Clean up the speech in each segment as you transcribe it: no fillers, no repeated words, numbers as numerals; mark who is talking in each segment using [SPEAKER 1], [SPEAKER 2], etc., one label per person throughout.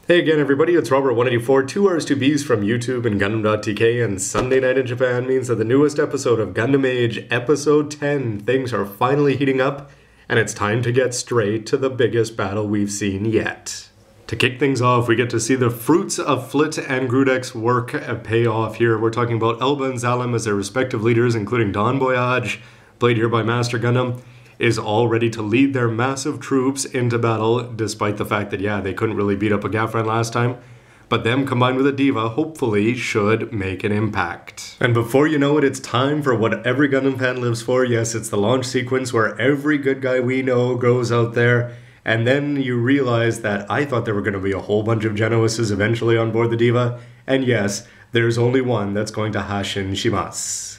[SPEAKER 1] Hey again everybody, it's Robert184, 2Rs2Bs from YouTube and gundam.tk, and Sunday night in Japan means that the newest episode of Gundam Age, episode 10, things are finally heating up, and it's time to get straight to the biggest battle we've seen yet. To kick things off, we get to see the fruits of Flit and Grudek's work pay off here. We're talking about Elba and Zalem as their respective leaders, including Don Boyage, played here by Master Gundam, is all ready to lead their massive troops into battle, despite the fact that, yeah, they couldn't really beat up a Gafran last time. But them combined with a Diva, hopefully, should make an impact. And before you know it, it's time for what every Gundam fan lives for. Yes, it's the launch sequence where every good guy we know goes out there, and then you realize that I thought there were going to be a whole bunch of Genoises eventually on board the Diva, and yes, there's only one that's going to Hashin Shimasu.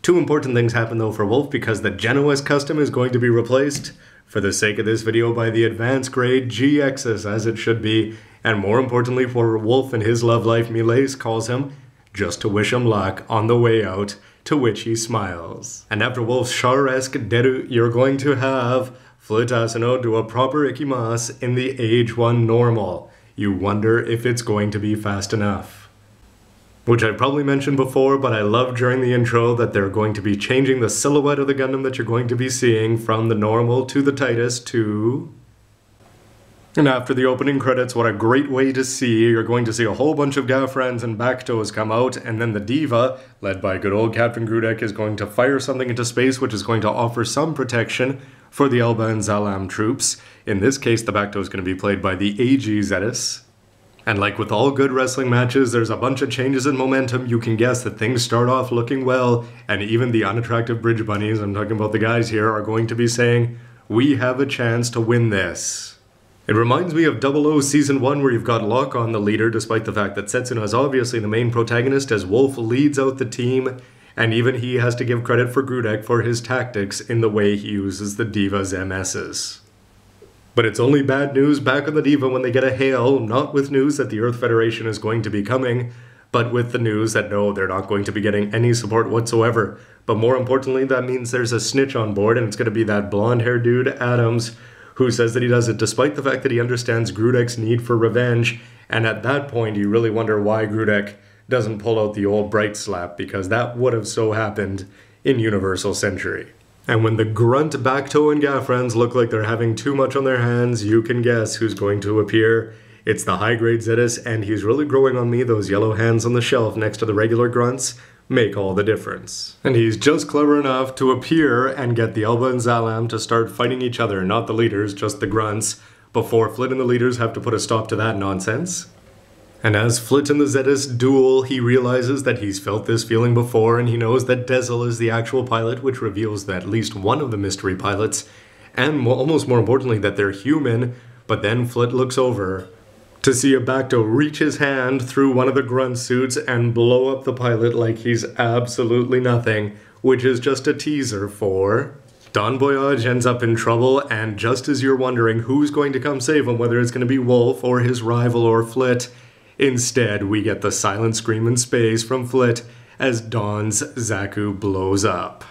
[SPEAKER 1] Two important things happen though for Wolf, because the Genoise custom is going to be replaced, for the sake of this video, by the advanced grade GXs, as it should be, and more importantly for Wolf and his love life, Miles calls him, just to wish him luck on the way out, to which he smiles. And after Wolf's Char-esque Deru, you're going to have Flit Asano do a proper Ikimasu in the Age 1 normal. You wonder if it's going to be fast enough. Which I probably mentioned before, but I love during the intro that they're going to be changing the silhouette of the Gundam that you're going to be seeing from the normal to the Titus to... And after the opening credits, what a great way to see. You're going to see a whole bunch of Gafrans and Bactos come out, and then the Diva, led by good old Captain Grudek, is going to fire something into space which is going to offer some protection for the Elba and Zalem troops. In this case, the Bacto is going to be played by the AG Zetas. And like with all good wrestling matches, there's a bunch of changes in momentum. You can guess that things start off looking well, and even the unattractive bridge bunnies, I'm talking about the guys here, are going to be saying, we have a chance to win this. It reminds me of 00 Season 1, where you've got Lock-On the leader, despite the fact that Setsuna is obviously the main protagonist, as Wolf leads out the team, and even he has to give credit for Grudek for his tactics in the way he uses the Diva's MSs. But it's only bad news back on the Diva when they get a hail, not with news that the Earth Federation is going to be coming, but with the news that no, they're not going to be getting any support whatsoever. But more importantly, that means there's a snitch on board, and it's going to be that blonde-haired dude, Adams, who says that he does it despite the fact that he understands Grudek's need for revenge, and at that point you really wonder why Grudek doesn't pull out the old Bright Slap, because that would have so happened in Universal Century. And when the grunt Bacto and Gafrans look like they're having too much on their hands, you can guess who's going to appear. It's the high-grade Zetas, and he's really growing on me. Those yellow hands on the shelf next to the regular grunts make all the difference. And he's just clever enough to appear and get the Elba and Zalem to start fighting each other, not the leaders, just the grunts, before Flit and the leaders have to put a stop to that nonsense. And as Flit and the Zetas duel, he realizes that he's felt this feeling before, and he knows that Dezel is the actual pilot, which reveals that at least one of the mystery pilots, and almost more importantly that they're human. But then Flit looks over to see a Bacto reach his hand through one of the grunt suits and blow up the pilot like he's absolutely nothing, which is just a teaser for... Don Boyage ends up in trouble, and just as you're wondering who's going to come save him, whether it's going to be Wolf or his rival or Flit, instead, we get the silent scream in space from Flit as Don's Zaku blows up.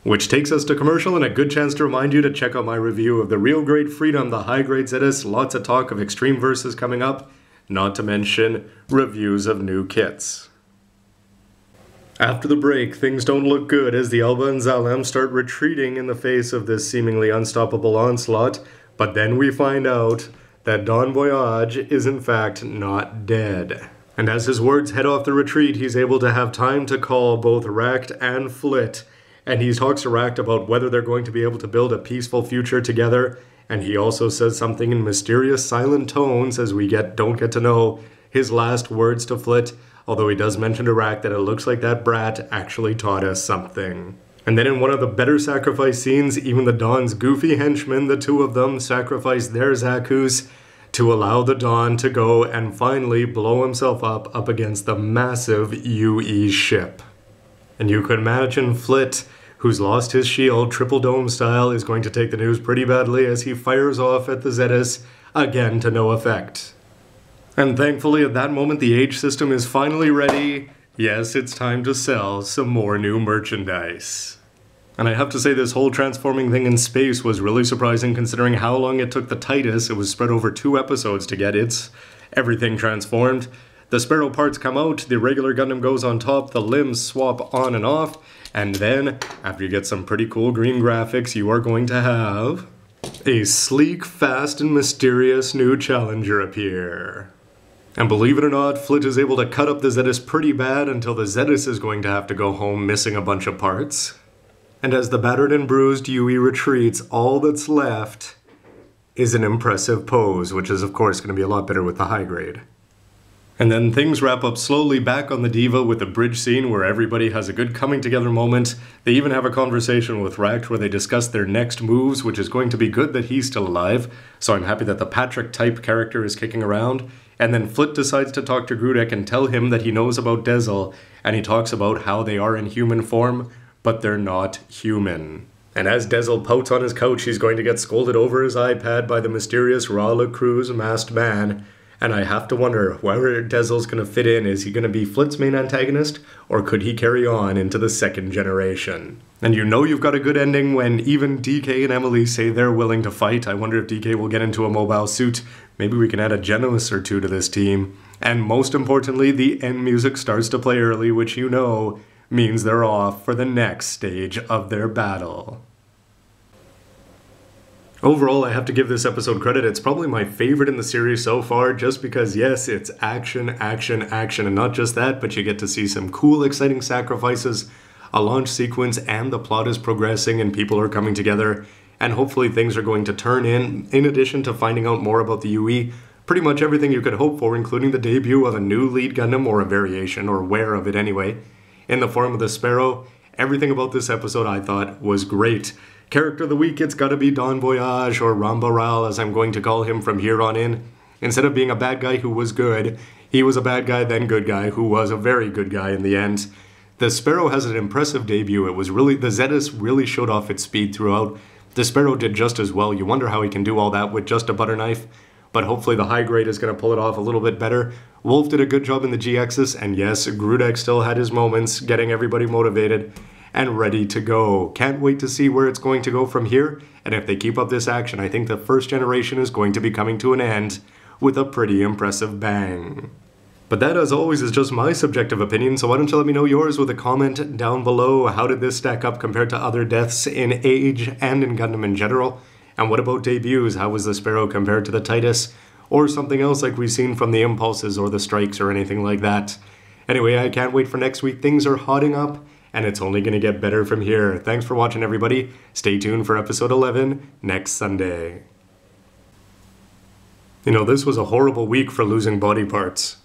[SPEAKER 1] Which takes us to commercial, and a good chance to remind you to check out my review of the Real Grade Freedom, the High Grade Zetas. Lots of talk of Extreme Versus coming up, not to mention reviews of new kits. After the break, things don't look good as the Elba and Zalem start retreating in the face of this seemingly unstoppable onslaught, but then we find out that Don Boyage is in fact not dead. And as his words head off the retreat, he's able to have time to call both Rakt and Flit, and he talks to Rakt about whether they're going to be able to build a peaceful future together, and he also says something in mysterious silent tones as we don't get to know his last words to Flit, although he does mention to Rakt that it looks like that brat actually taught us something. And then in one of the better sacrifice scenes, even the Don's goofy henchmen, the two of them, sacrifice their Zakus to allow the Don to go and finally blow himself up against the massive UE ship. And you could imagine Flit, who's lost his shield, triple dome style, is going to take the news pretty badly as he fires off at the Zetas, again to no effect. And thankfully at that moment the Age system is finally ready. Yes, it's time to sell some more new merchandise. And I have to say this whole transforming thing in space was really surprising considering how long it took the Titus. It was spread over 2 episodes to get its everything transformed. The Sparrow parts come out, the regular Gundam goes on top, the limbs swap on and off, and then, after you get some pretty cool green graphics, you are going to have a sleek, fast, and mysterious new challenger appear. And believe it or not, Flit is able to cut up the Zetus pretty bad until the Zetus is going to have to go home missing a bunch of parts. And as the battered and bruised Yui retreats, all that's left is an impressive pose, which is of course going to be a lot better with the high grade. And then things wrap up slowly back on the Diva with a bridge scene where everybody has a good coming together moment. They even have a conversation with Rect where they discuss their next moves, which is going to be good that he's still alive. So I'm happy that the Patrick type character is kicking around. And then Flit decides to talk to Grudek and tell him that he knows about Dezel, and he talks about how they are in human form, but they're not human. And as Dezel pouts on his couch, he's going to get scolded over his iPad by the mysterious Rala Cruz masked man. And I have to wonder, where Dezel's going to fit in. Is he going to be Flit's main antagonist, or could he carry on into the second generation? And you know you've got a good ending when even DK and Emily say they're willing to fight. I wonder if DK will get into a mobile suit. Maybe we can add a Genos or 2 to this team. And most importantly, the end music starts to play early, which you know means they're off for the next stage of their battle. Overall, I have to give this episode credit. It's probably my favorite in the series so far, just because, yes, it's action, action, action, and not just that, but you get to see some cool, exciting sacrifices, a launch sequence, and the plot is progressing and people are coming together, and hopefully things are going to turn in addition to finding out more about the UE, pretty much everything you could hope for, including the debut of a new lead Gundam, or a variation, or wear of it anyway, in the form of the Sparrow. Everything about this episode I thought was great. Character of the week, it's gotta be Don Voyage, or Rambaral as I'm going to call him from here on in. Instead of being a bad guy who was good, he was a bad guy then good guy who was a very good guy in the end. The Sparrow has an impressive debut. It was really, the Zetus really showed off its speed throughout. The Sparrow did just as well. You wonder how he can do all that with just a butter knife, but hopefully the high grade is going to pull it off a little bit better. Wolf did a good job in the G-Axis, and yes, Grudek still had his moments, getting everybody motivated and ready to go. Can't wait to see where it's going to go from here, and if they keep up this action, I think the first generation is going to be coming to an end with a pretty impressive bang. But that, as always, is just my subjective opinion, so why don't you let me know yours with a comment down below. How did this stack up compared to other deaths in Age and in Gundam in general? And what about debuts? How was the Sparrow compared to the Titus? Or something else like we've seen from the Impulses or the Strikes or anything like that. Anyway, I can't wait for next week. Things are hotting up, and it's only going to get better from here. Thanks for watching, everybody. Stay tuned for episode 11 next Sunday. You know, this was a horrible week for losing body parts.